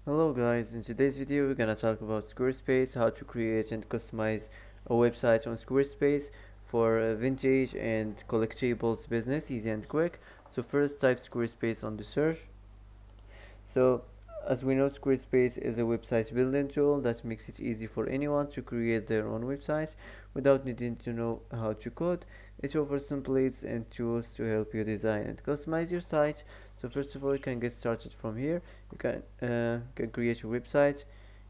Hello guys, in today's video we're gonna talk about Squarespace, how to create and customize a website on Squarespace for vintage and collectibles business, easy and quick. So first type Squarespace on the search. So as we know, Squarespace is a website building tool that makes it easy for anyone to create their own website without needing to know how to code. It offers templates and tools to help you design and customize your site. So first of all, you can get started from here. You can create your website.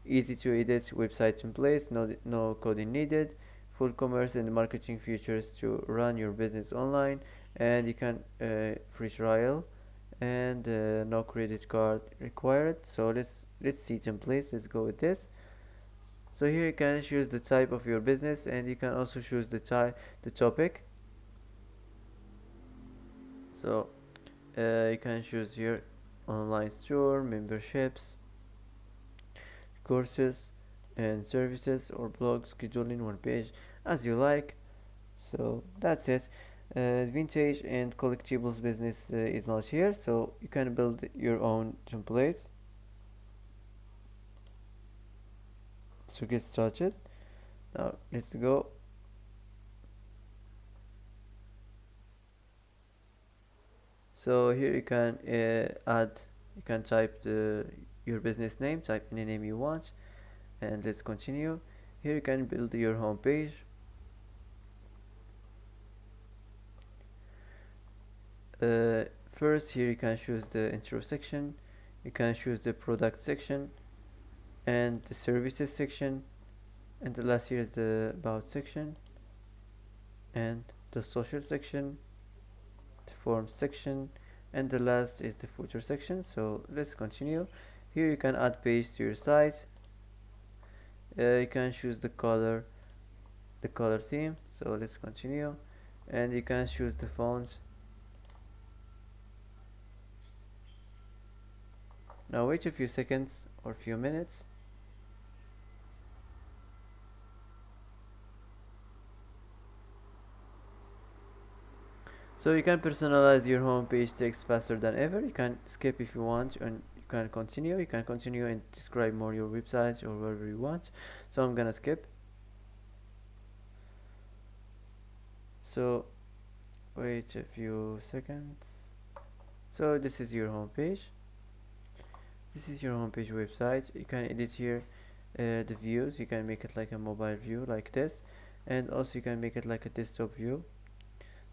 Easy to edit website templates, no coding needed. Full commerce and marketing features to run your business online, and you can free trial and no credit card required. So let's see templates. Let's go with this. So here you can choose the type of your business, and you can also choose the topic. So you can choose here online store, memberships, courses and services, or blog scheduling, one page, as you like. So that's it. Vintage and collectibles business is not here, so you can build your own templates. So get started. Now let's go. So here you can you can type your business name, type any name you want, and let's continue. Here you can build your home page. First, here you can choose the intro section, you can choose the product section and the services section, and the last here is the about section and the social section, the form section, and the last is the footer section. So let's continue. Here you can add page to your site. You can choose the color theme. So let's continue, and you can choose the fonts. Now wait a few seconds or few minutes. So you can personalize your home page text faster than ever. You can skip if you want, and you can continue. You can continue and describe more your website or whatever you want. So I'm gonna skip. So wait a few seconds. So this is your home page. This is your homepage website. You can edit here the views. You can make it like a mobile view like this, and also you can make it like a desktop view.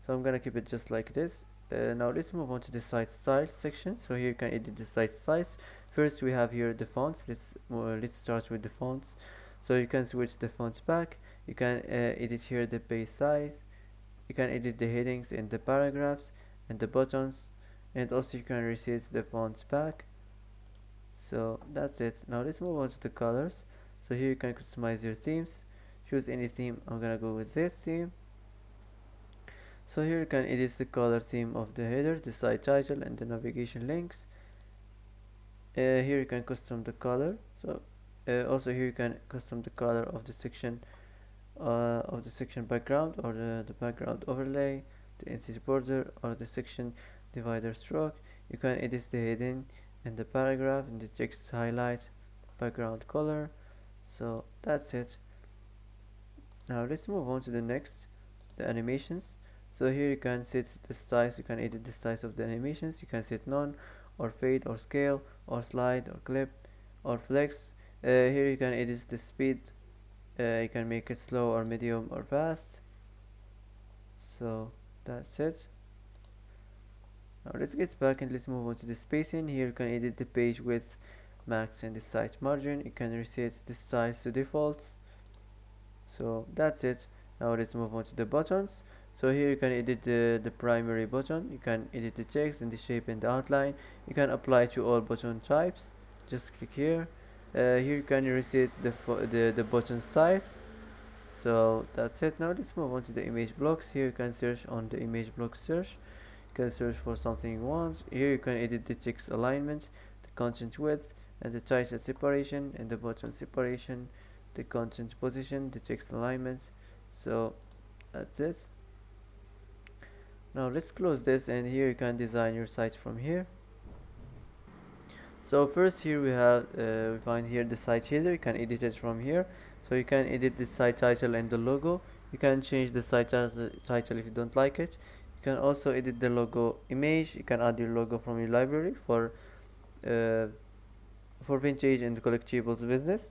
So I'm gonna keep it just like this. Now let's move on to the site style section. So here you can edit the site size. First we have here the fonts. Let's start with the fonts. So you can switch the fonts back. You can edit here the page size. You can edit the headings and the paragraphs and the buttons, and also you can reset the fonts back. So that's it. Now let's move on to the colors. So here you can customize your themes. Choose any theme. I'm gonna go with this theme. So here you can edit the color theme of the header, the site title, and the navigation links. Here you can custom the color. So also here you can custom the color of the section background, or the background overlay, the inset border, or the section divider stroke. You can edit the heading and the paragraph and the text highlight, background color. So that's it. Now let's move on to the next, the animations. So here you can set the size. You can edit the size of the animations. You can set none, or fade, or scale, or slide, or clip, or flex. Here you can edit the speed. You can make it slow, or medium, or fast. So that's it. Now let's get back and let's move on to the spacing. Here you can edit the page width, max, and the site margin. You can reset the size to defaults. So that's it. Now let's move on to the buttons. So here you can edit the primary button. You can edit the text and the shape and the outline. You can apply to all button types. Just click here. Here you can reset the button size. So that's it. Now let's move on to the image blocks. Here you can search on the image block search. You can search for something you want. Here you can edit the text alignment, the content width, and the title separation, and the button separation, the content position, the text alignment. So that's it. Now let's close this, and here you can design your site from here. So first here we find here the site header. You can edit it from here. So you can edit the site title and the logo. You can change the site title if you don't like it. You can also edit the logo image. You can add your logo from your library uh, for vintage and collectibles business.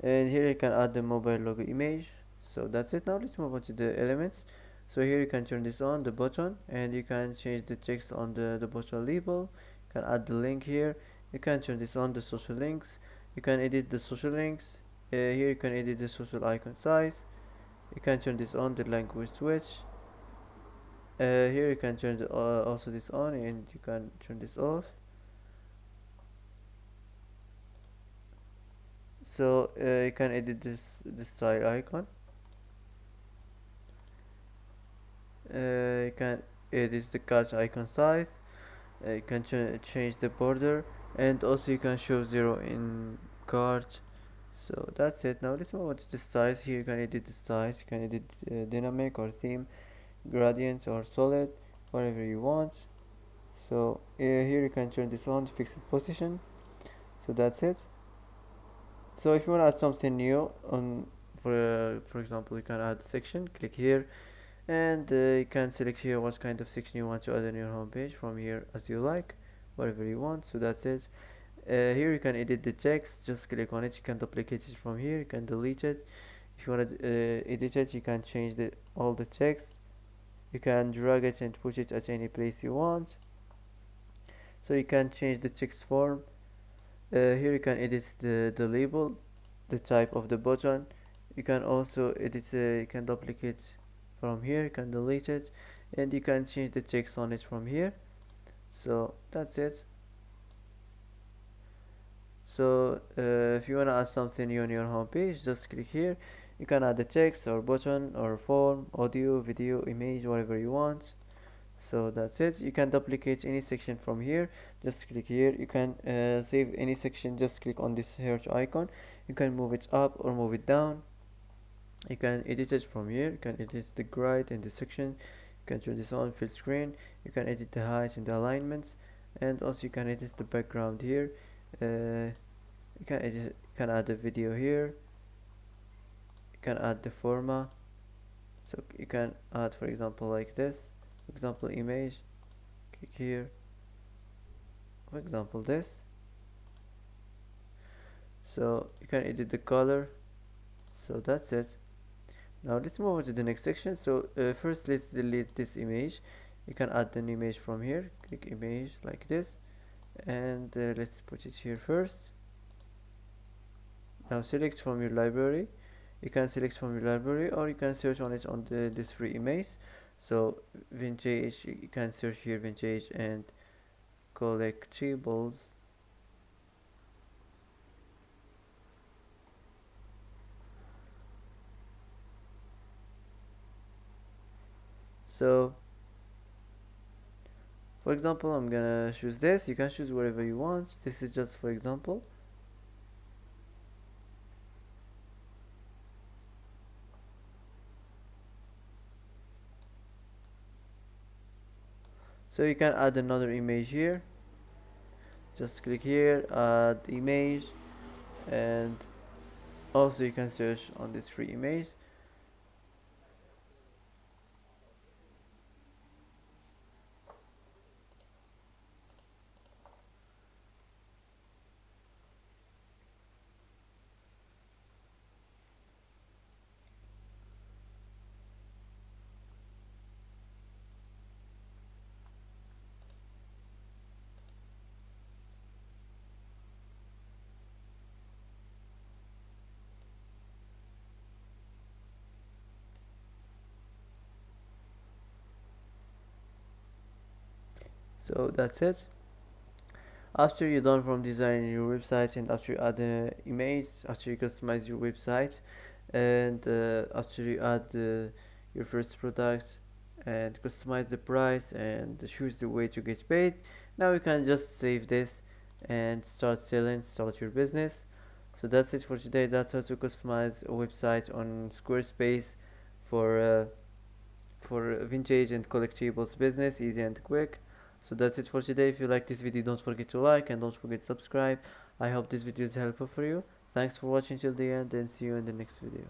And here you can add the mobile logo image. So that's it. Now let's move on to the elements. So here you can turn this on the button, and you can change the text on the button label. You can add the link here. You can turn this on the social links. You can edit the social links. Here you can edit the social icon size. You can turn this on the language switch. Here you can turn also this on, and you can turn this off. So you can edit this style icon. You can edit the cart icon size. You can change the border, and also you can show zero in cart. So that's it. Now let's move on to the size. Here you can edit the size. You can edit dynamic or theme, gradients or solid, whatever you want. So here you can turn this on to fixed position. So that's it. So if you want to add something new on, for example, you can add a section. Click here, and you can select here what kind of section you want to add on your homepage from here as you like, whatever you want. So that's it. Here you can edit the text. Just click on it. You can duplicate it from here. You can delete it. If you want to edit it, you can change all the text. You can drag it and put it at any place you want. So you can change the text form. Here you can edit the label, the type of the button. You can also edit, you can duplicate from here, you can delete it, and you can change the text on it from here. So that's it. So if you want to add something new on your homepage, just click here. You can add the text or button or form, audio, video, image, whatever you want. So that's it. You can duplicate any section from here. Just click here. You can save any section. Just click on this search icon. You can move it up or move it down. You can edit it from here. You can edit the grid and the section. You can turn this on fill screen. You can edit the height and the alignments, and also you can edit the background here. You can add a video here. You can add the format. So you can add, for example, like this. For example, image. Click here. For example, this. So you can edit the color. So that's it. Now let's move on to the next section. So first let's delete this image. You can add an image from here. Click image like this, and let's put it here first. Now select from your library. You can select from your library, or you can search on it on this free image. So vintage, you can search here vintage and collectibles. So for example, I'm gonna choose this. You can choose whatever you want. This is just for example. So you can add another image here. Just click here, add image, and also you can search on this free image. So that's it. After you're done from designing your website, and after you add the image, after you customize your website, and after you add your first product and customize the price and choose the way to get paid, now you can just save this and start selling, start your business. So that's it for today. That's how to customize a website on Squarespace for vintage and collectibles business, easy and quick. So that's it for today. If you like this video, don't forget to like and don't forget to subscribe. I hope this video is helpful for you. Thanks for watching till the end, and see you in the next video.